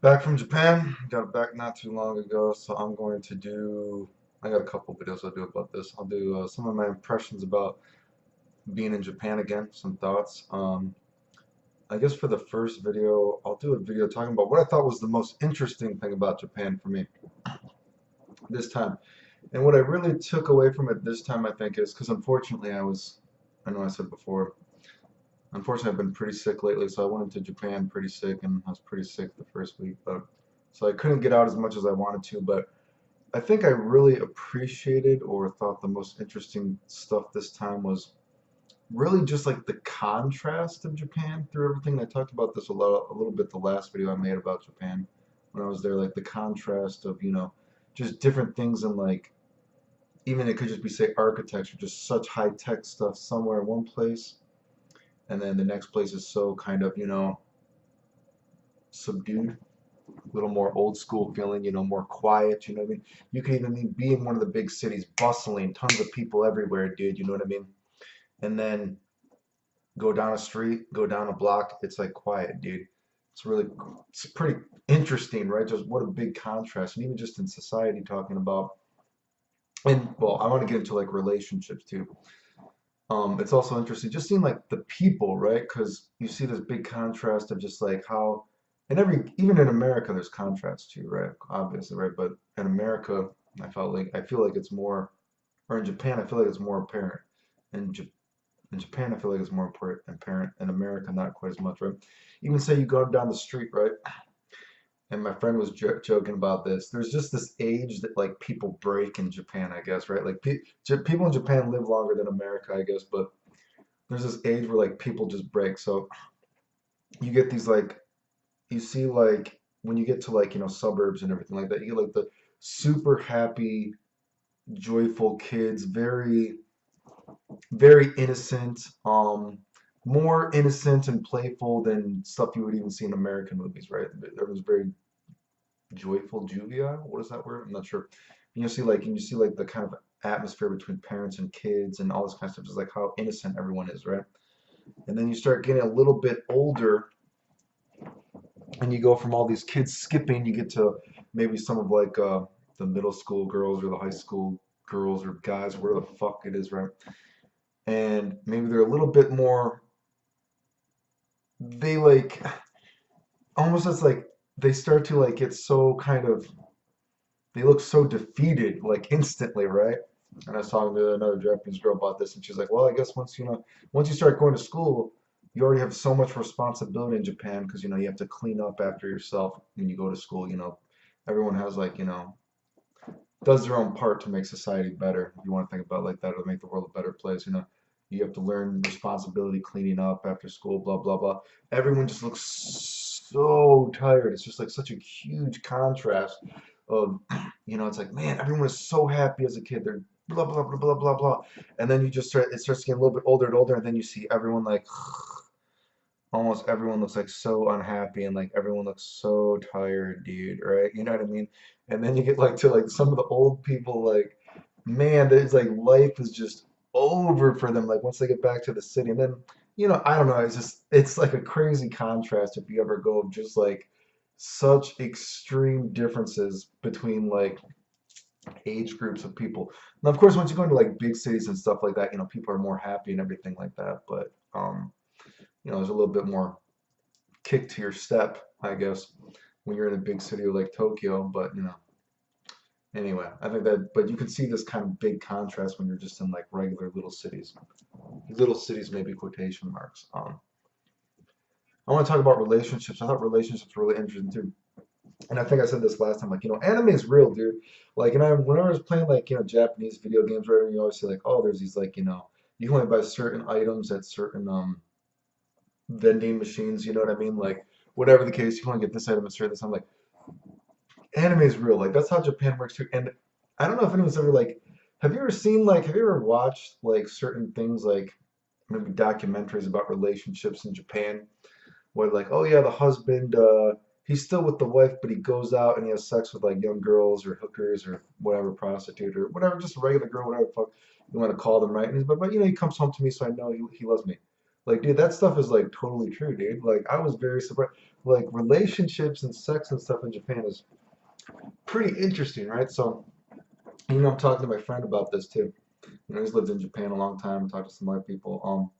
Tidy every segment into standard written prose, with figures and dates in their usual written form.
Back from Japan. Got back not too long ago, so I'm going to do. I got a couple videos I'll do about this. I'll do some of my impressions about being in Japan again, some thoughts. I guess for the first video, I'll do a video talking about what I thought was the most interesting thing about Japan for me this time. And what I really took away from it this time, I think, is because unfortunately I know I said before, unfortunately I've been pretty sick lately, so I went into Japan pretty sick, and I was pretty sick the first week, but so I couldn't get out as much as I wanted to, but I think I really appreciated or thought the most interesting stuff this time was really just like the contrast of Japan through everything. I talked about this a little bit the last video I made about Japan when I was there, like the contrast of, just different things and like even it could just be say architecture, just such high tech stuff somewhere in one place, and then the next place is so kind of, subdued, a little more old school feeling, more quiet, you know what I mean? You could even be in one of the big cities, bustling, tons of people everywhere, dude, you know what I mean? And then go down a street, go down a block, it's like quiet, dude. It's really, it's pretty interesting, right? Just what a big contrast. And even just in society talking about, and well, I want to get into like relationships too. It's also interesting just seeing like the people, right? Because you see this big contrast of just like how, and even in America, there's contrast too, right? Obviously, right? But in America, I feel like it's more, or in Japan, I feel like it's more apparent. In J in Japan, I feel like it's more apparent. In America, not quite as much, right? Even say you go down the street, right? And my friend was joking about this. There's just this age that like people break in Japan, I guess, right? Like people in Japan live longer than America, I guess, but there's this age where like people just break. So you get these like you see like when you get to like suburbs and everything like that, you get like the super happy, joyful kids, very innocent, more innocent and playful than stuff you would even see in American movies, right? Everyone's very joyful, jovial. What is that word? I'm not sure. And you see like the kind of atmosphere between parents and kids and all this kind of stuff, just like how innocent everyone is, right? And then you start getting a little bit older, and you go from all these kids skipping, you get to maybe some of like the middle school girls or the high school girls or guys, whatever the fuck it is, right? And maybe they're a little bit more, they like, almost as like, they start to like get so kind of, they look so defeated like instantly, right? And I was talking to another Japanese girl about this, and she's like, "Well, I guess once you start going to school, you already have so much responsibility in Japan because you have to clean up after yourself when you go to school. Everyone has like does their own part to make society better. If you want to think about it like that, or make the world a better place. You have to learn responsibility, cleaning up after school, blah blah blah. Everyone just looks so tired. It's just like such a huge contrast of, it's like, man, everyone is so happy as a kid. They're blah blah blah blah blah blah, and then it starts getting a little bit older and older, and then you see everyone like almost everyone looks like so unhappy and like everyone looks so tired, dude, right? You know what I mean? And then you get like to like some of the old people, like, man, there's like life is just over for them, like once they get back to the city. And then, I don't know, it's like a crazy contrast if you ever go of just like such extreme differences between like age groups of people. Now, of course, once you go into like big cities and stuff like that, people are more happy and everything like that. But there's a little bit more kick to your step, I guess, when you're in a big city like Tokyo. But anyway, I think that, but you can see this kind of big contrast when you're just in like regular little cities. Little cities, maybe quotation marks. I want to talk about relationships. I thought relationships were really interesting too. And I think I said this last time, like, anime is real, dude. Like, and whenever I was playing like, Japanese video games, right, you always say like, oh, there's these like, you can only buy certain items at certain vending machines, you know what I mean? Like, whatever the case, you can only get this item at certain this. I'm like, anime is real. Like that's how Japan works too. And I don't know if anyone's ever like, have you ever watched like certain things like maybe documentaries about relationships in Japan where like, oh yeah, the husband, he's still with the wife, but he goes out and he has sex with like young girls or hookers or whatever, prostitute or whatever, just a regular girl, whatever the fuck you want to call them, right? And he's but he comes home to me, so I know he loves me. Like, dude, that stuff is like totally true, dude. Like, I was very surprised. Like, relationships and sex and stuff in Japan is pretty interesting, right? So, I'm talking to my friend about this too. He's lived in Japan a long time, talked to some other people.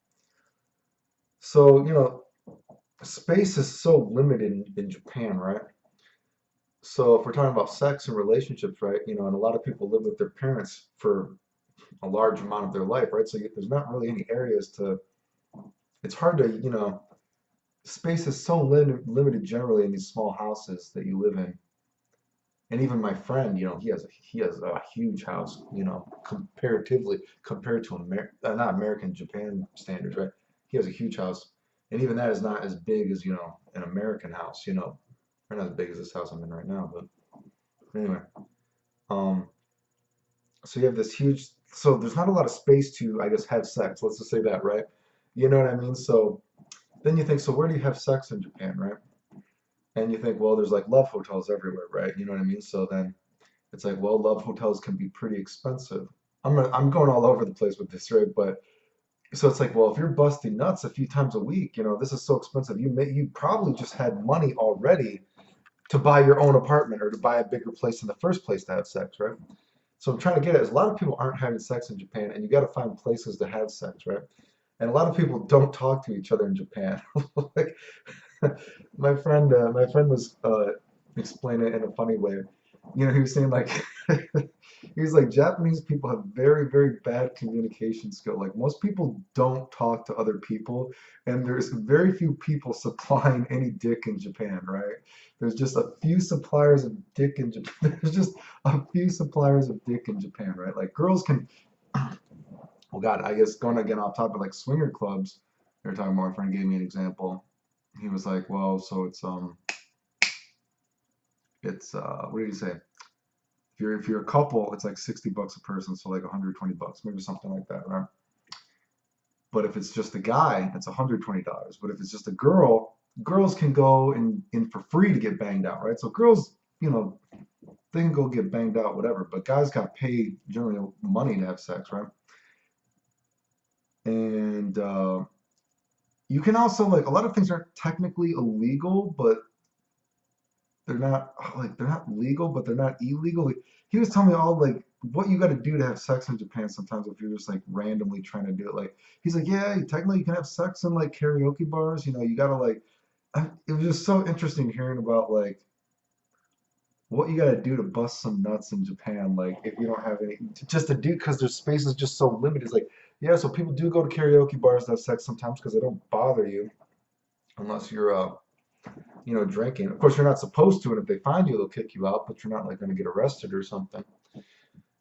So, space is so limited in Japan, right? So if we're talking about sex and relationships, right, and a lot of people live with their parents for a large amount of their life, right? So there's not really any areas to, it's hard to, space is so limited generally in these small houses that you live in. And even my friend, he has a huge house, comparatively compared to not American, Japan standards, right? He has a huge house, and even that is not as big as an American house, or not as big as this house I'm in right now. But anyway, um, so you have this huge, so there's not a lot of space to, I guess, have sex. Let's just say that, right? You know what I mean? So then you think, so where do you have sex in Japan, right? And you think, well, there's like love hotels everywhere, right? You know what I mean? So then it's like, well, love hotels can be pretty expensive. I'm going all over the place with this, right? But so it's like, well, if you're busting nuts a few times a week, this is so expensive. You probably just had money already to buy your own apartment or to buy a bigger place in the first place to have sex, right? So I'm trying to get at is a lot of people aren't having sex in Japan, and you got to find places to have sex, right? And a lot of people don't talk to each other in Japan. Like my friend was explaining it in a funny way. He was saying like he was like Japanese people have very, very bad communication skill. Like most people don't talk to other people, and there's very few people supplying any dick in Japan, right? There's just a few suppliers of dick in Japan. There's just a few suppliers of dick in Japan, right? Like girls can, well, God, I guess going again off topic, like swinger clubs. They were talking about. My friend gave me an example. He was like, well, so it's what did he say? If you're a couple, it's like $60 a person, so like $120, maybe something like that, right? But if it's just a guy, it's $120. But if it's just a girl, girls can go in for free to get banged out, right? So girls, they can go get banged out, whatever. But guys got paid generally money to have sex, right? And you can also like a lot of things aren't technically illegal, but they're not legal, but they're not illegal. Like, he was telling me all like what you got to do to have sex in Japan sometimes if you're just like randomly trying to do it. Like he's like, yeah, technically you can have sex in like karaoke bars. You gotta like. It was just so interesting hearing about like what you got to do to bust some nuts in Japan. Like if you don't have any, just to do because their space is just so limited. It's like yeah, so people do go to karaoke bars to have sex sometimes because they don't bother you unless you're drinking. Of course, you're not supposed to, and if they find you, they'll kick you out, but you're not like going to get arrested or something.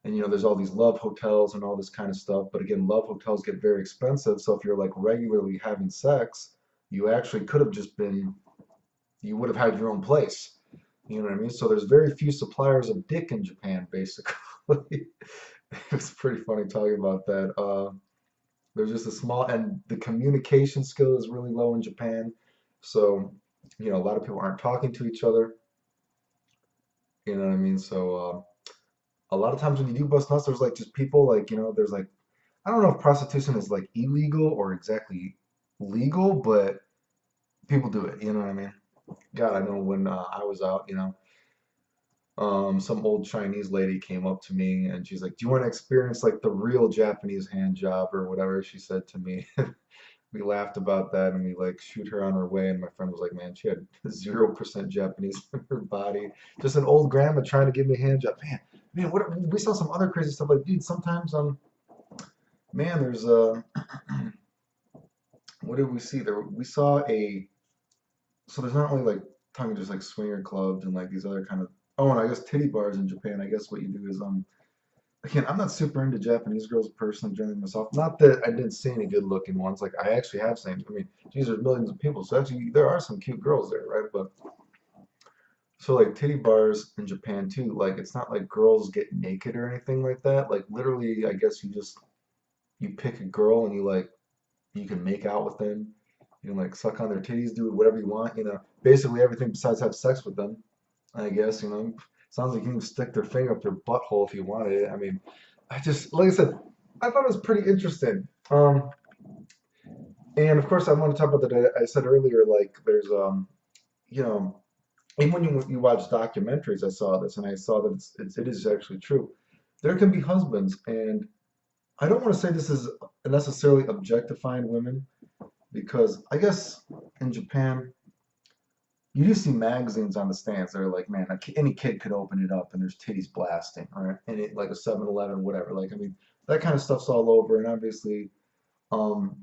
And there's all these love hotels and all this kind of stuff. But again, love hotels get very expensive. So if you're like regularly having sex, you actually could have just been, you would have had your own place. You know what I mean? So there's very few suppliers of dick in Japan, basically. It's pretty funny talking about that. There's just a small, and the communication skill is really low in Japan. So, a lot of people aren't talking to each other. You know what I mean? So, a lot of times when you do bust nuts, there's like just people like, there's like, I don't know if prostitution is like illegal or exactly legal, but people do it. You know what I mean? God, I know when I was out, some old Chinese lady came up to me and she's like, "Do you want to experience like the real Japanese hand job or whatever?" She said to me. We laughed about that and we like shoot her on her way. And my friend was like, "Man, she had 0% Japanese in her body. Just an old grandma trying to give me a hand job." Man, what we saw some other crazy stuff like, dude, sometimes man, there's what did we see there? We saw so there's not only like talking just like swinger clubs and like these other kind of and I guess titty bars in Japan. I guess what you do is again, I'm not super into Japanese girls personally, generally myself. Not that I didn't see any good looking ones. Like I actually have seen. I mean, geez, there's millions of people, so actually there are some cute girls there, right? But so like titty bars in Japan too. Like it's not like girls get naked or anything like that. Like literally, I guess you pick a girl and you can make out with them. You can like suck on their titties, do whatever you want. Basically everything besides have sex with them. I guess sounds like you can stick their finger up their butthole if you wanted it. I mean, I just like I said, I thought it was pretty interesting. And of course, I want to talk about that. I said earlier, like there's you know, even when you watch documentaries, I saw this, and I saw that it is actually true. There can be husbands, and I don't want to say this is necessarily objectifying women because I guess in Japan you do see magazines on the stands that are like, man, any kid could open it up and there's titties blasting, right? And it like a 7-Eleven, whatever. Like, I mean, that kind of stuff's all over, and obviously, um,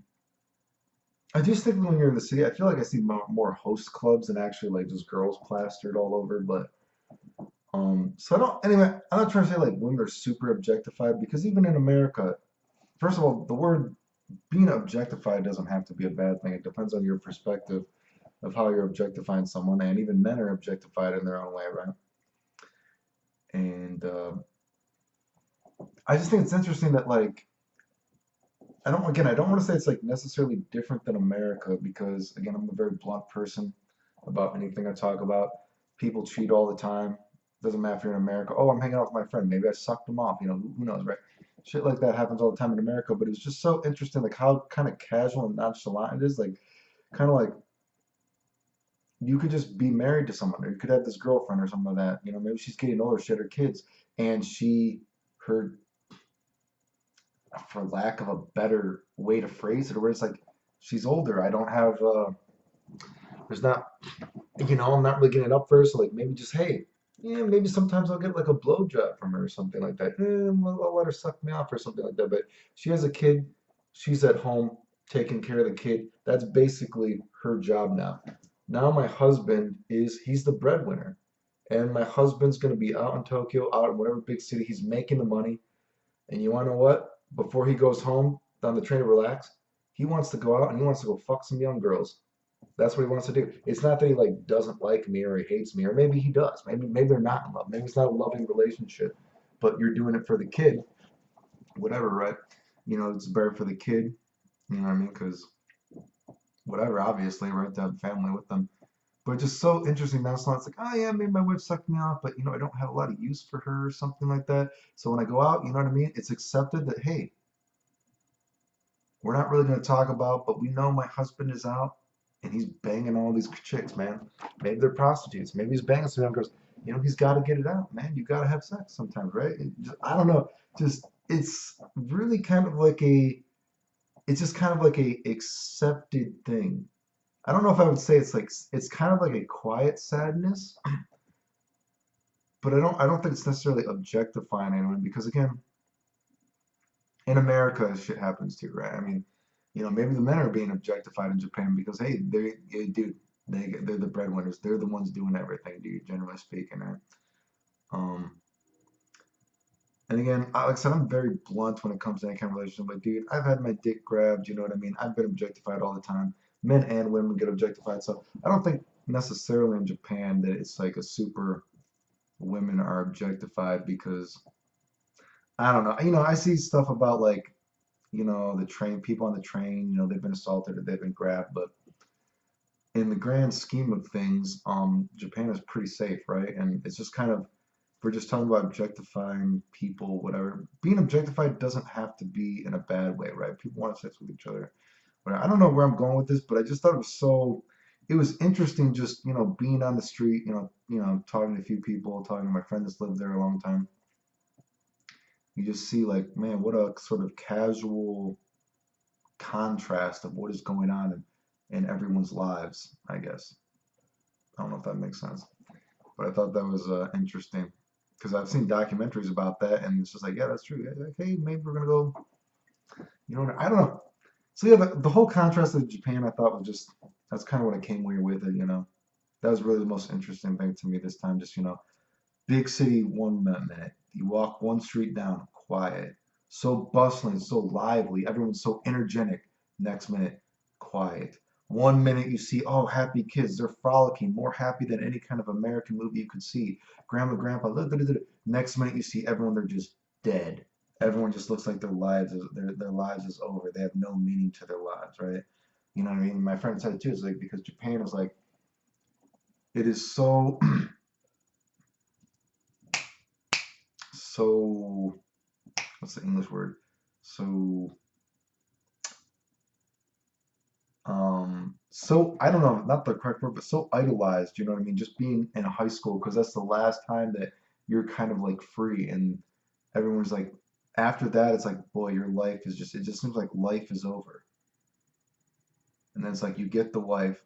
I just think when you're in the city, I feel like I see more host clubs than actually like just girls plastered all over. But so I don't. Anyway, I'm not trying to say like women are super objectified because even in America, first of all, the word being objectified doesn't have to be a bad thing. It depends on your perspective of how you're objectifying someone, and even men are objectified in their own way, right? And I just think it's interesting that like I don't want to say it's like necessarily different than America because again, I'm a very blunt person about anything I talk about. People cheat all the time. Doesn't matter if you're in America. Oh, I'm hanging out with my friend. Maybe I sucked him off. You know, who knows, right? Shit like that happens all the time in America. But it was just so interesting, like how kind of casual and nonchalant it is. Like, kind of like you could just be married to someone, or you could have this girlfriend or something like that. You know, maybe she's getting older, she had her kids, and her, for lack of a better way to phrase it, where it's like she's older. I don't have, there's not, I'm not really getting it up for her. So like maybe just hey, yeah, maybe sometimes I'll get like a blowjob from her or something like that. I'll let her suck me off or something like that. But she has a kid. She's at home taking care of the kid. That's basically her job now. Now my husband he's the breadwinner. And my husband's gonna be out in Tokyo, out in whatever big city. He's making the money. And you wanna know what? Before he goes home on the train to relax, he wants to go out and he wants to go fuck some young girls. That's what he wants to do. It's not that he like doesn't like me or he hates me, or maybe he does. Maybe they're not in love. Maybe it's not a loving relationship, but you're doing it for the kid, whatever, right? It's better for the kid. You know what I mean? Because whatever, obviously, right? To have family with them. But it's just so interesting now. So it's like, oh yeah, maybe my wife sucked me off, but I don't have a lot of use for her or something like that. So when I go out, you know what I mean? It's accepted that hey, we're not really going to talk about, but we know my husband is out and he's banging all these chicks, man. Maybe they're prostitutes. Maybe he's banging some young girls. He's got to get it out, man. You got to have sex sometimes, right? I don't know. Just it's really kind of like it's just kind of like a accepted thing. I don't know if I would say it's kind of like a quiet sadness, but I don't think it's necessarily objectifying anyone because again, in America, shit happens too, right? I mean, maybe the men are being objectified in Japan because hey, dude, they're the breadwinners. They're the ones doing everything, dude. Generally speaking, right? Um, and again, like I said, I'm very blunt when it comes to any kind of relationship. Like, dude, I've had my dick grabbed. You know what I mean? I've been objectified all the time. Men and women get objectified. So I don't think necessarily in Japan that it's like a super women are objectified because I don't know. I see stuff about like the train people on the train, they've been assaulted or they've been grabbed, but in the grand scheme of things, Japan is pretty safe, right? And it's just kind of, if we're just talking about objectifying people, whatever. Being objectified doesn't have to be in a bad way, right? People want sex with each other. Whatever. I don't know where I'm going with this, but I just thought it was interesting just, being on the street, talking to a few people, talking to my friend that's lived there a long time. You just see like, man, what a sort of casual contrast of what is going on in everyone's lives, I guess. I don't know if that makes sense, but I thought that was interesting because I've seen documentaries about that, and it's just like, yeah, that's true. Yeah, like, hey, maybe we're gonna go. I don't know. So yeah, the whole contrast of Japan, I thought was just that's kind of what I came away with it. That was really the most interesting thing to me this time. Just big city 1 minute, you walk one street down, quiet, so bustling, so lively, everyone's so energetic. Next minute, quiet. 1 minute you see, oh, happy kids, they're frolicking, more happy than any kind of American movie you could see. Grandma, grandpa, next minute you see everyone, they're just dead. Everyone just looks like their lives is over. They have no meaning to their lives, right? You know what I mean? My friend said it too. It's like because Japan is like it is so so what's the English word? So So I don't know, not the correct word, but so idolized, you know what I mean? Just being in high school, because that's the last time that you're kind of like free, and everyone's like, after that, it's like, boy, your life is just, it just seems like life is over. And then it's like you get the wife,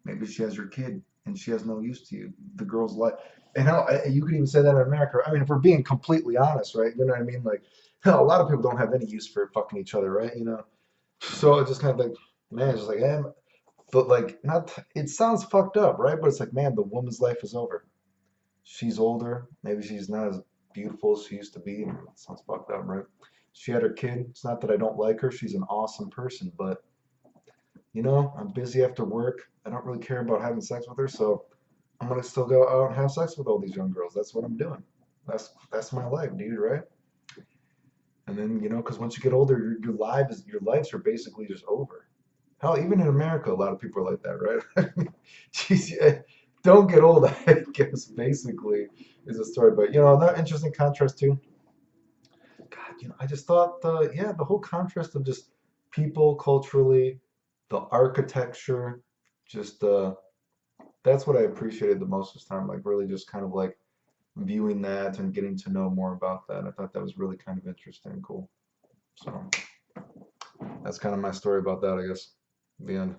maybe she has your kid, and she has no use to you. The girl's life, and how you could even say that in America. I mean, if we're being completely honest, right? You know what I mean? Like, hell, a lot of people don't have any use for fucking each other, right? You know, so it's just kind of like, man, it's just like, eh, but like, not, it sounds fucked up, right? But it's like, man, the woman's life is over. She's older. Maybe she's not as beautiful as she used to be. It sounds fucked up, right? She had her kid. It's not that I don't like her. She's an awesome person, but I'm busy after work. I don't really care about having sex with her, so I'm gonna still go out and have sex with all these young girls. That's what I'm doing. That's my life, dude, right? And then, because once you get older, your lives are basically just over. Hell, even in America, a lot of people are like that, right? Jeez, yeah, don't get old, I guess, basically, is a story. But, another interesting contrast too. God, I just thought the whole contrast of just people culturally, the architecture, just that's what I appreciated the most this time. Like really just kind of like viewing that and getting to know more about that. I thought that was really kind of interesting and cool. So that's kind of my story about that, I guess. The end.